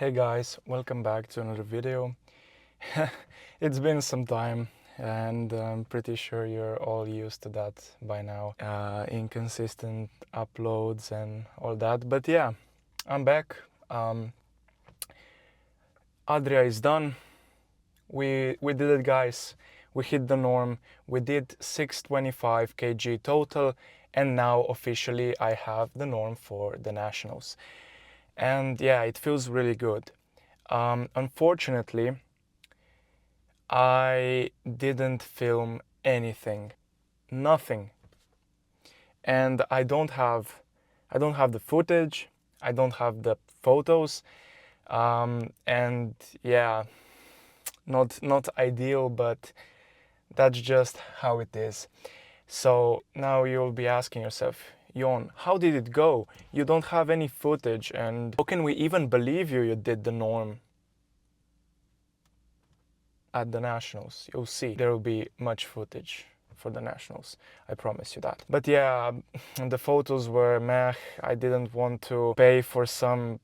Hey guys, welcome back to another video. It's been some time and I'm pretty sure you're all used to that by now. Inconsistent uploads and all that, but yeah, I'm back. Adria is done. We did it, guys. We hit the norm. We did 625 kg total, and now officially I have the norm for the nationals. And yeah, it feels really good. Unfortunately, I didn't film anything, nothing, and I don't have the footage, I don't have the photos, and yeah, not ideal, but that's just how it is. So now you'll be asking yourself, Jon, how did it go? You don't have any footage, and how can we even believe you did the norm at the nationals? You'll see there will be much footage for the nationals, I promise you that. But yeah, the photos were meh. I didn't want to pay for some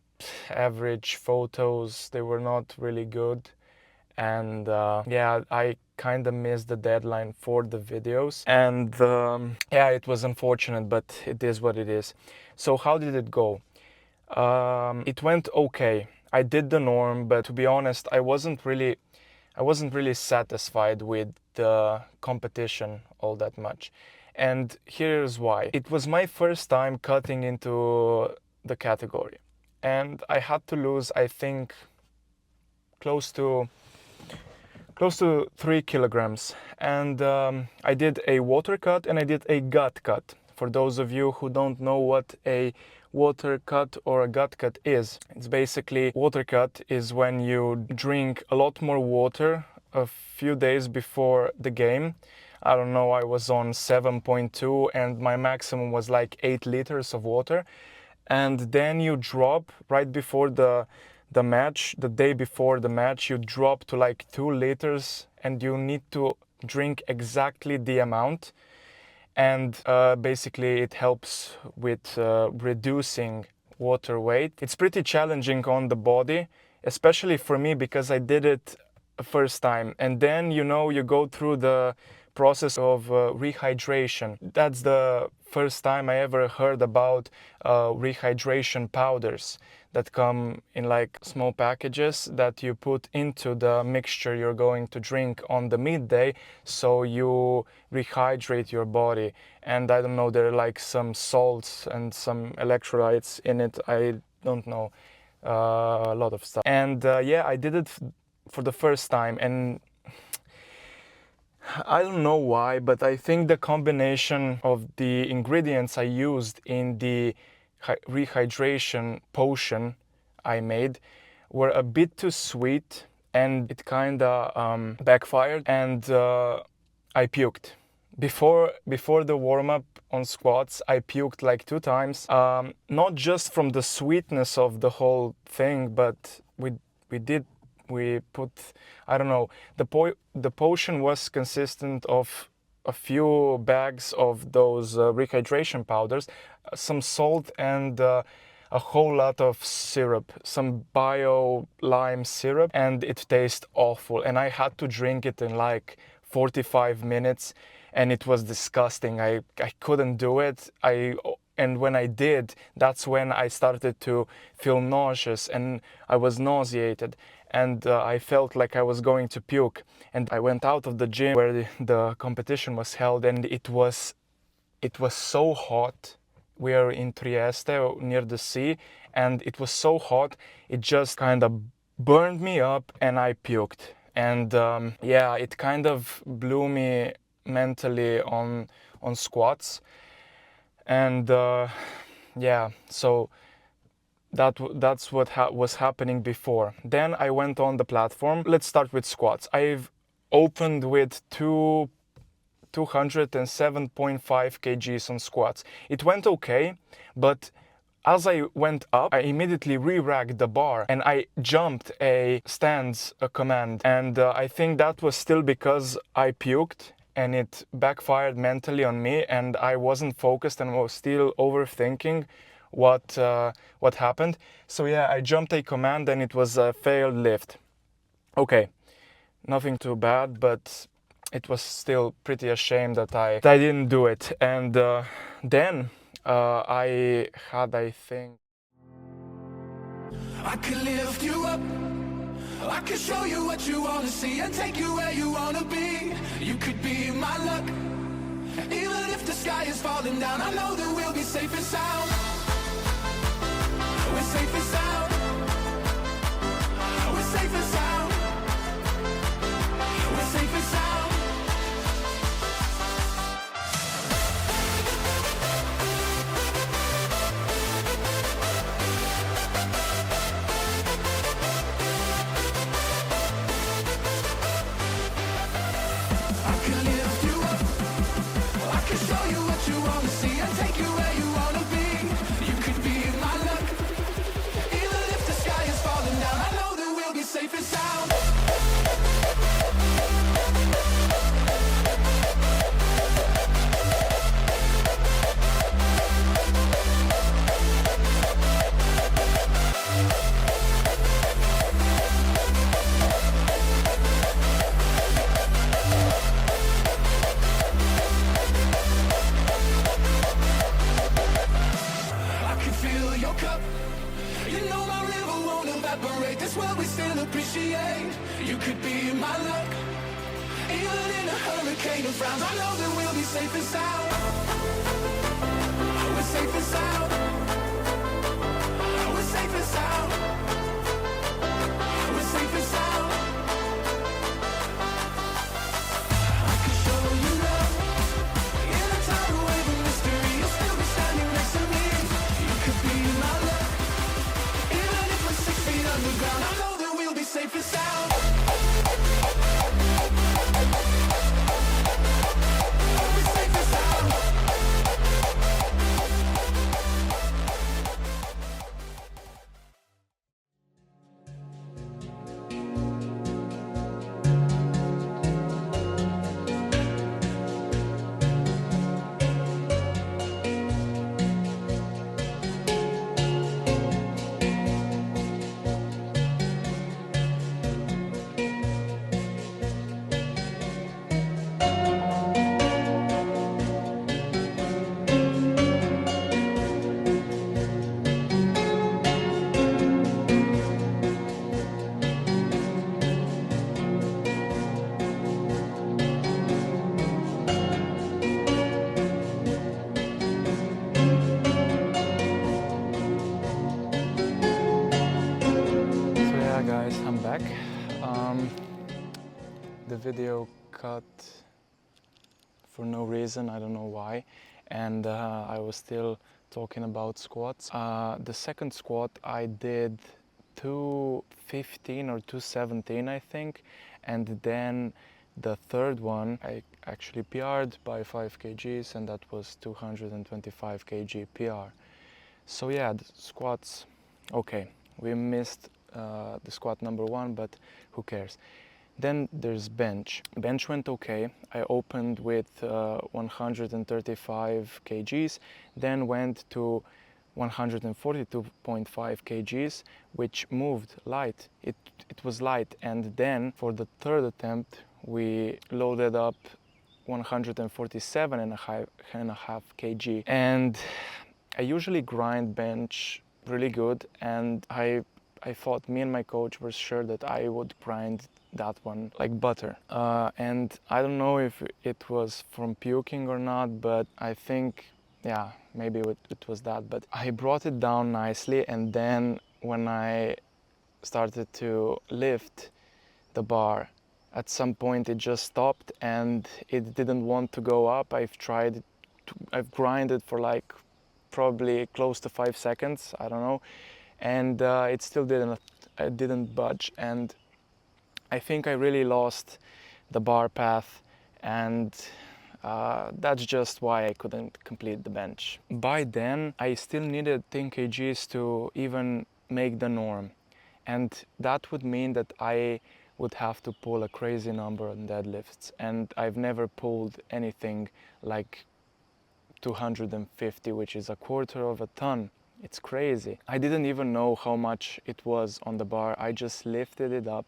average photos. They were not really good, and yeah, I kind of missed the deadline for the videos, and yeah, it was unfortunate, but it is what it is. So how did it go? It went okay. I did the norm, but to be honest, I wasn't really satisfied with the competition all that much. And here's why. It was my first time cutting into the category, and I had to lose, I think, close to 3 kilograms. And I did a water cut and I did a gut cut. For those of you who don't know what a water cut or a gut cut is, it's basically, water cut is when you drink a lot more water a few days before the game. I don't know, I was on 7.2 and my maximum was like 8 liters of water. And then you drop right before the match, the day before the match, you drop to like 2 liters and you need to drink exactly the amount. And basically it helps with reducing water weight. It's pretty challenging on the body, especially for me because I did it first time. And then, you know, you go through the process of rehydration. That's the first time I ever heard about rehydration powders that come in like small packages that you put into the mixture you're going to drink on the midday, so you rehydrate your body. And I don't know, there are like some salts and some electrolytes in it. I don't know, a lot of stuff. And yeah, I did it for the first time, and I don't know why, but I think the combination of the ingredients I used in the rehydration potion I made were a bit too sweet, and it kinda backfired, and I puked. Before the warm-up on squats, I puked like 2 times. Not just from the sweetness of the whole thing, but we put, I don't know, the potion was consistent of a few bags of those rehydration powders, some salt, and a whole lot of syrup, some bio lime syrup, and it tastes awful. And I had to drink it in like 45 minutes, and it was disgusting. I couldn't do it. And when I did, that's when I started to feel nauseous, and I was nauseated, and I felt like I was going to puke. And I went out of the gym where the competition was held, and it was so hot. We are in Trieste, near the sea, and it was so hot, it just kind of burned me up, and I puked. And yeah, it kind of blew me mentally on squats. And yeah, so that's what was happening before. Then I went on the platform. Let's start with squats. I've opened with 207.5 kgs on squats. It went okay, but as I went up, I immediately re-racked the bar and I jumped a stands command. And I think that was still because I puked, and it backfired mentally on me, and I wasn't focused and was still overthinking what happened. So yeah, I jumped a command and it was a failed lift. Okay, nothing too bad, but it was still pretty ashamed that I didn't do it. And then I had, I think, I could lift you up, I could show you what you wanna see and take you where you wanna be. You could be my luck, even if the sky is falling down, I know that we'll be safe and sound. We're safe and sound. We're safe and sound. We're safe and sound. I can lift you up, I can show you what you wanna see and take you where you wanna be. You could be my luck, even if the sky is falling down, I know that we'll be safe and sound. I can feel your cup, you know my river won't evaporate, that's what we still appreciate. You could be my luck, even in a hurricane of frowns, I know that we'll be safe and sound. We're safe and sound. We're safe and sound. We're safe and sound. I can show you love in a tidal wave of mystery, you'll still be standing next to me. You could be my luck, even if we're 6 feet underground, I know that we'll be safe and sound. We're safe and sound. so yeah guys, I'm back. The video cut for no reason, I don't know why, and I was still talking about squats. The second squat I did 215 or 217 I think, and then the third one I actually PR'd by 5 kgs, and that was 225 kg PR. So yeah, the squats, okay, we missed the squat number one, but who cares. Then there's bench. Bench went okay. I opened with 135 kgs, then went to 142.5 kgs, which moved light. It was light. And then for the third attempt, we loaded up 147.5 kg. And I usually grind bench really good, and I thought, me and my coach were sure that I would grind that one like butter. And I don't know if it was from puking or not, but I think, yeah, maybe it was that. But I brought it down nicely, and then when I started to lift the bar, at some point it just stopped and it didn't want to go up. I've grinded for like probably close to 5 seconds, I don't know, and it still didn't budge. And I think I really lost the bar path, and that's just why I couldn't complete the bench. By then I still needed 10 kgs to even make the norm, and that would mean that I would have to pull a crazy number on deadlifts, and I've never pulled anything like 250, which is a quarter of a ton. It's crazy. I didn't even know how much it was on the bar. I just lifted it up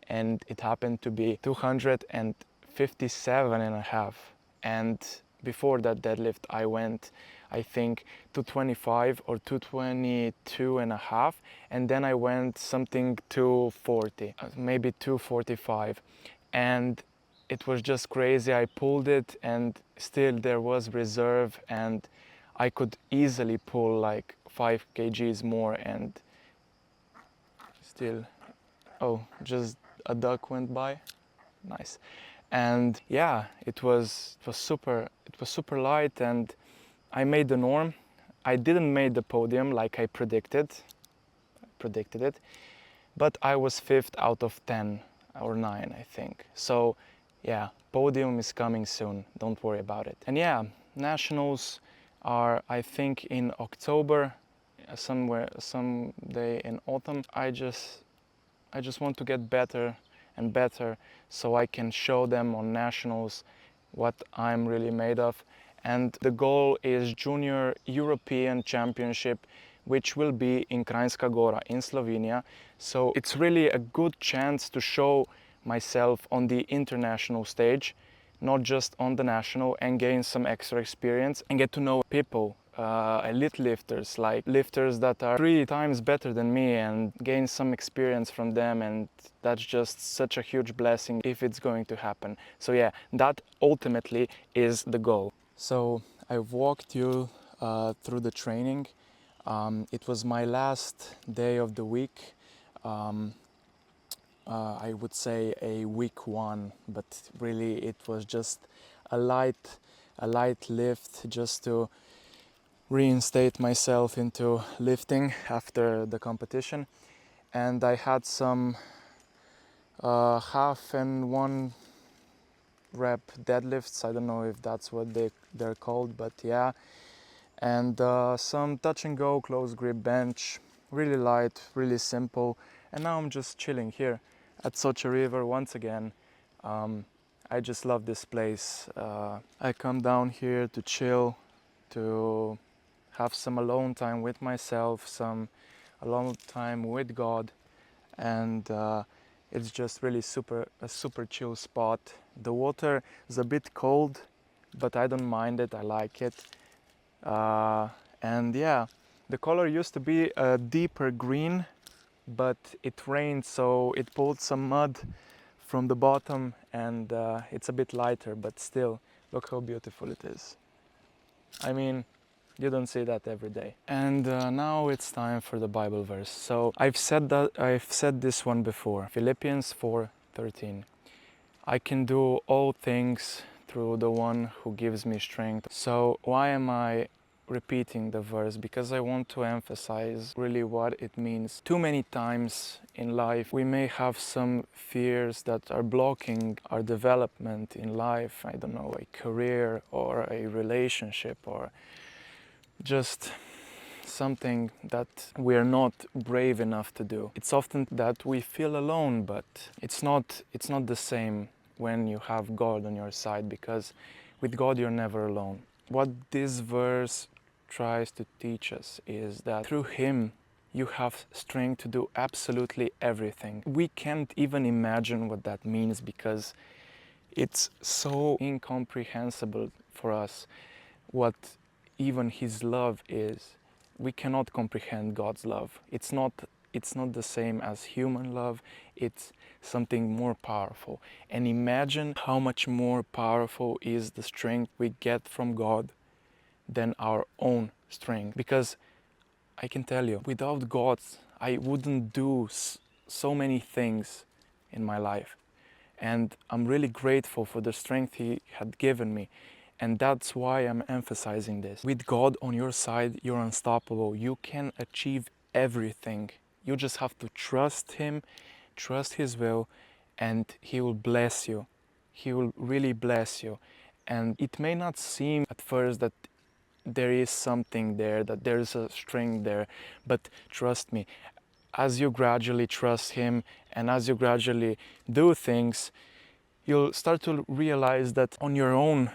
and it happened to be 257 and a half. And before that deadlift, I went, I think, 225 or 222 and a half. And then I went something 240, maybe 245. And it was just crazy. I pulled it and still there was reserve, and I could easily pull like 5 kgs more, and still, oh, just a duck went by. Nice. And yeah, it was super light, and I made the norm. I didn't make the podium like I predicted it, but I was 5th out of 10 or 9, I think. So yeah, podium is coming soon, don't worry about it. And yeah, nationals are, I think, in October, somewhere, someday in autumn. I just want to get better and better so I can show them on nationals what I'm really made of. And the goal is Junior European Championship, which will be in Kranjska Gora in Slovenia. So it's really a good chance to show myself on the international stage, not just on the national, and gain some extra experience and get to know people, elite lifters, like lifters that are 3 times better than me, and gain some experience from them. And that's just such a huge blessing if it's going to happen. So yeah, that ultimately is the goal. So I walked you through the training. It was my last day of the week. I would say a week 1, but really it was just a light lift just to reinstate myself into lifting after the competition. And I had some half and 1 rep deadlifts. I don't know if that's what they're called, but yeah. And some touch and go close grip bench, really light, really simple. And now I'm just chilling here at Socha River once again. I just love this place. I come down here to chill, to have some alone time with myself, some alone time with God, and it's just really a super chill spot. The water is a bit cold, but I don't mind it. I like it. And yeah, the color used to be a deeper green, but it rained, so it pulled some mud from the bottom, and it's a bit lighter, but still, look how beautiful it is. I mean, you don't see that every day. And now it's time for the Bible verse. So I've said this one before, Philippians 4:13. I can do all things through the one who gives me strength. So why am I repeating the verse? Because I want to emphasize really what it means. Too many times in life we may have some fears that are blocking our development in life. I don't know, a career or a relationship, or just something that we're not brave enough to do. It's often that we feel alone, but it's not the same when you have God on your side, because with God you're never alone. What this verse tries to teach us is that through Him you have strength to do absolutely everything. We can't even imagine what that means, because it's so incomprehensible for us what even His love is. We cannot comprehend God's love. It's not the same as human love. It's something more powerful. And imagine how much more powerful is the strength we get from God than our own strength. Because I can tell you, without God, I wouldn't do so many things in my life. And I'm really grateful for the strength He had given me. And that's why I'm emphasizing this. With God on your side, you're unstoppable. You can achieve everything. You just have to trust Him, trust His will, and He will bless you. He will really bless you. And it may not seem at first that there is something there, that there is a strength there, but trust me, as you gradually trust Him and as you gradually do things, you'll start to realize that on your own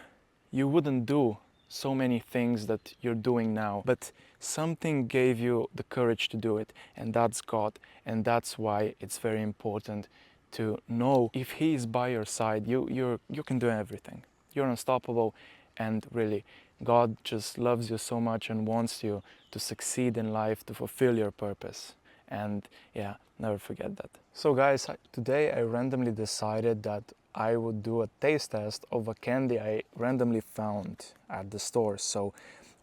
you wouldn't do so many things that you're doing now, but something gave you the courage to do it, and that's God. And that's why it's very important to know if He is by your side, you can do everything. You're unstoppable, and really, God just loves you so much and wants you to succeed in life, to fulfill your purpose. And yeah, never forget that. So guys, today I randomly decided that I would do a taste test of a candy I randomly found at the store. So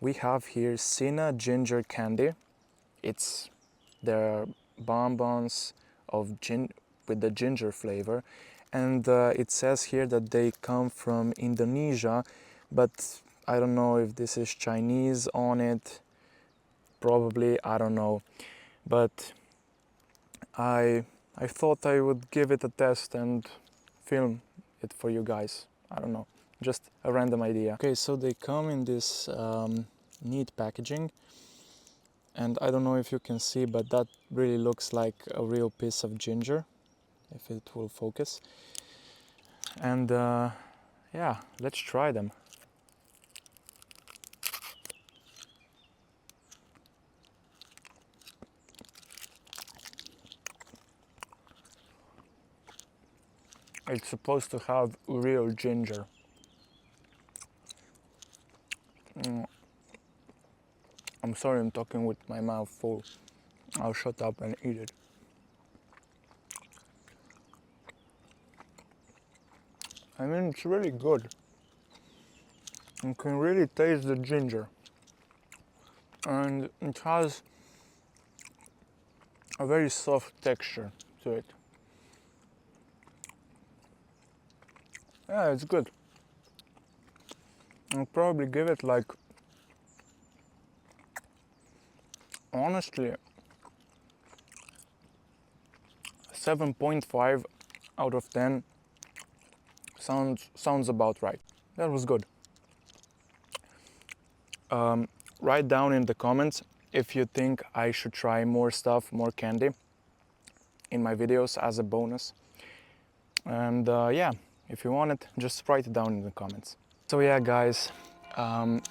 we have here Sina ginger candy. There are bonbons with the ginger flavor, and it says here that they come from Indonesia, but I don't know if this is Chinese on it. Probably, I don't know, but I thought I would give it a test and film it for you guys. I don't know, just a random idea. Okay, so they come in this neat packaging, and I don't know if you can see, but that really looks like a real piece of ginger, if it will focus. And yeah, let's try them. It's supposed to have real ginger. I'm sorry I'm talking with my mouth full. I'll shut up and eat it. I mean, it's really good. You can really taste the ginger. And it has a very soft texture to it. Yeah, it's good. I'll probably give it like, honestly, 7.5 out of 10. Sounds about right. That was good. Write down in the comments if you think I should try more stuff, more candy in my videos as a bonus. And yeah, if you want it, just write it down in the comments. So yeah, guys,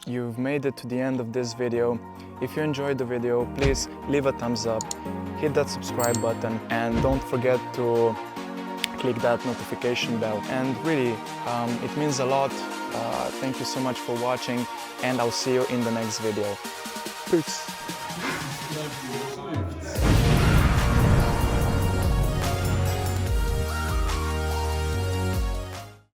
you've made it to the end of this video. If you enjoyed the video, please leave a thumbs up, hit that subscribe button, and don't forget to click that notification bell. And really, it means a lot. Thank you so much for watching, and I'll see you in the next video. Peace.